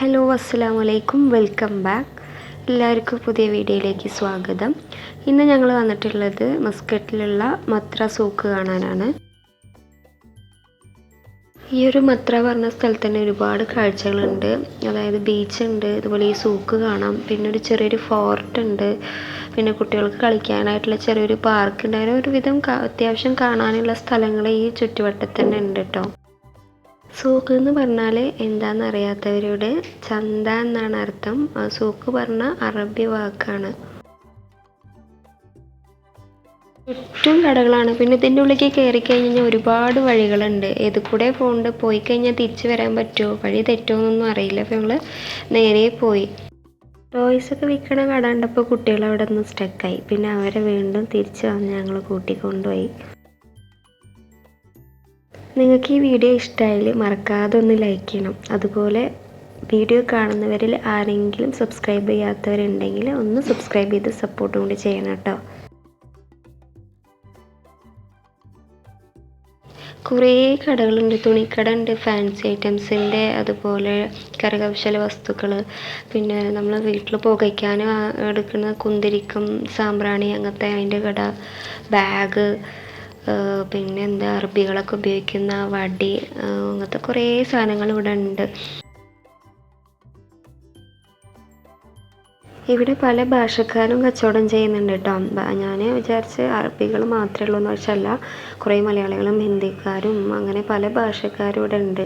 Hello അസ്സലാമു അലൈക്കും, welcome back. എല്ലാവർക്കും പുതിയ വീഡിയോയിലേക്ക് സ്വാഗതം. ഇന്ന് ഞങ്ങൾ വന്നിട്ടുള്ളത് മസ്കറ്റിലുള്ള മത്ര സൂക്ക് കാണാനാണ്. ഈ ഒരു മത്ര പറഞ്ഞ സ്ഥലത്ത് തന്നെ ഒരുപാട് കാഴ്ചകളുണ്ട്. അതായത് ബീച്ചുണ്ട്, അതുപോലെ ഈ സൂക്ക് കാണാം, പിന്നെ ഒരു ചെറിയൊരു ഫോർട്ട് ഉണ്ട്, പിന്നെ കുട്ടികൾക്ക് കളിക്കാനായിട്ടുള്ള ചെറിയൊരു പാർക്ക് ഉണ്ട്. അങ്ങനെ ഒരുവിധം അത്യാവശ്യം കാണാനുള്ള സ്ഥലങ്ങൾ ഈ ചുറ്റുവട്ടത്ത് തന്നെ ഉണ്ട് കേട്ടോ. സൂക്ക് എന്ന് പറഞ്ഞാൽ എന്താണെന്നറിയാത്തവരുടെ ചന്ത എന്നാണ് അർത്ഥം. സൂക്ക് പറഞ്ഞ അറബി വാക്കാണ്. ചുറ്റും കടകളാണ്. പിന്നെ ഇതിൻ്റെ ഉള്ളിലേക്ക് കയറി കഴിഞ്ഞാൽ ഒരുപാട് വഴികളുണ്ട്. ഏത് കൂടെ പോകണ്ട്, പോയി കഴിഞ്ഞാൽ തിരിച്ചു വരാൻ പറ്റുമോ, വഴി തെറ്റുമോ എന്നൊന്നും അറിയില്ല. അപ്പോൾ ഞങ്ങൾ നേരെ പോയി. ടോയ്സൊക്കെ വിൽക്കണ കട കണ്ടപ്പോൾ കുട്ടികൾ അവിടെ നിന്ന് സ്റ്റക്കായി. പിന്നെ അവരെ വീണ്ടും തിരിച്ച് വന്ന് ഞങ്ങൾ കൂട്ടിക്കൊണ്ടുപോയി. നിങ്ങൾക്ക് ഈ വീഡിയോ ഇഷ്ടമായാൽ മറക്കാതെ ഒന്ന് ലൈക്ക് ചെയ്യണം. അതുപോലെ വീഡിയോ കാണുന്നവരിൽ ആരെങ്കിലും സബ്സ്ക്രൈബ് ചെയ്യാത്തവരുണ്ടെങ്കിൽ ഒന്ന് സബ്സ്ക്രൈബ് ചെയ്ത് സപ്പോർട്ടും കൂടി ചെയ്യണം കേട്ടോ. കുറേ കടകളുണ്ട്. തുണിക്കട ഉണ്ട്, ഫാൻസി ഐറ്റംസിൻ്റെ, അതുപോലെ കരകൗശല വസ്തുക്കൾ, പിന്നെ നമ്മൾ വീട്ടിൽ പുകയ്ക്കാൻ എടുക്കുന്ന കുന്തിരിക്കം, സാമ്പ്രാണി, അങ്ങനത്തെ അതിൻ്റെ കട, ബാഗ്, പിന്നെ എന്താ അറബികളൊക്കെ ഉപയോഗിക്കുന്ന വടി, അങ്ങനത്തെ കുറേ സാധനങ്ങൾ ഇവിടെ ഉണ്ട്. ഇവിടെ പല ഭാഷക്കാരും കച്ചവടം ചെയ്യുന്നുണ്ട് കേട്ടോ. ഞാൻ വിചാരിച്ച് അറബികൾ മാത്രമേ ഉള്ളൂ എന്ന് വെച്ചല്ല, കുറേ മലയാളികളും ഹിന്ദിക്കാരും അങ്ങനെ പല ഭാഷക്കാരും ഇവിടെ ഉണ്ട്.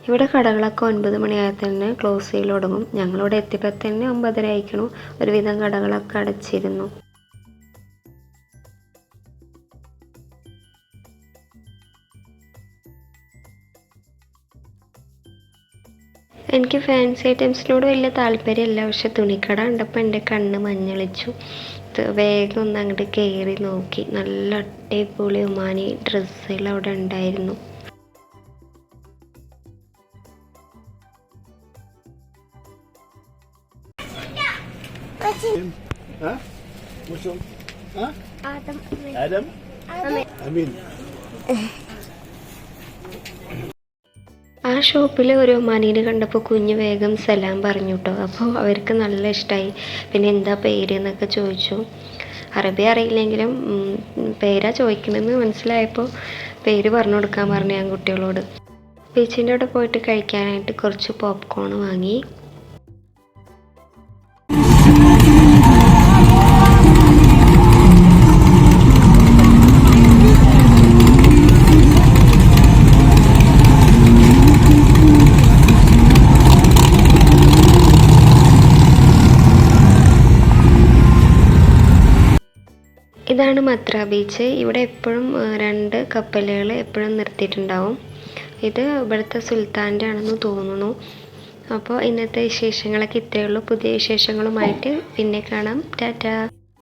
ഇവിടെ കടകളൊക്കെ 9 മണിയായാൽ തന്നെ ക്ലോസ് ചെയ്യൽ തുടങ്ങും. ഞങ്ങളിവിടെ എത്തിയപ്പോൾ തന്നെ 9:30 ആയിക്കണം. ഒരുവിധം കടകളൊക്കെ അടച്ചിരുന്നു. എനിക്ക് ഫാൻസി ഐറ്റംസിനോട് വലിയ താല്പര്യമില്ല, പക്ഷെ തുണിക്കട കണ്ടപ്പോൾ എൻ്റെ കണ്ണ് മഞ്ഞളിച്ചു. വേഗം ഒന്ന് അങ്ങോട്ട് കയറി നോക്കി. നല്ല അടിപൊളി ഒമാനി ഡ്രസ്സുകൾ അവിടെ ഉണ്ടായിരുന്നു. ആ ഷോപ്പിൽ ഒരു ഒമാനീനെ കണ്ടപ്പോൾ കുഞ്ഞ് വേഗം സലാം പറഞ്ഞു കേട്ടോ. അപ്പോൾ അവർക്ക് നല്ല ഇഷ്ടമായി. പിന്നെ എന്താ പേര് എന്നൊക്കെ ചോദിച്ചു. അറബി അറിയില്ലെങ്കിലും പേരാ ചോദിക്കണമെന്ന് മനസ്സിലായപ്പോൾ പേര് പറഞ്ഞു കൊടുക്കാൻ പറഞ്ഞു ഞാൻ കുട്ടികളോട്. ബീച്ചിൻ്റെ അവിടെ പോയിട്ട് കഴിക്കാനായിട്ട് കുറച്ച് പോപ്കോൺ വാങ്ങി. ഇതാണ് മത്ര ബീച്ച്. ഇവിടെ എപ്പോഴും 2 കപ്പലുകൾ എപ്പോഴും നിർത്തിയിട്ടുണ്ടാവും. ഇത് ഇവിടുത്തെ സുൽത്താൻ്റെ ആണെന്ന് തോന്നുന്നു. അപ്പോൾ ഇന്നത്തെ വിശേഷങ്ങളൊക്കെ ഇത്രയേ ഉള്ളൂ. പുതിയ വിശേഷങ്ങളുമായിട്ട് പിന്നെ കാണാം. ടാറ്റാ.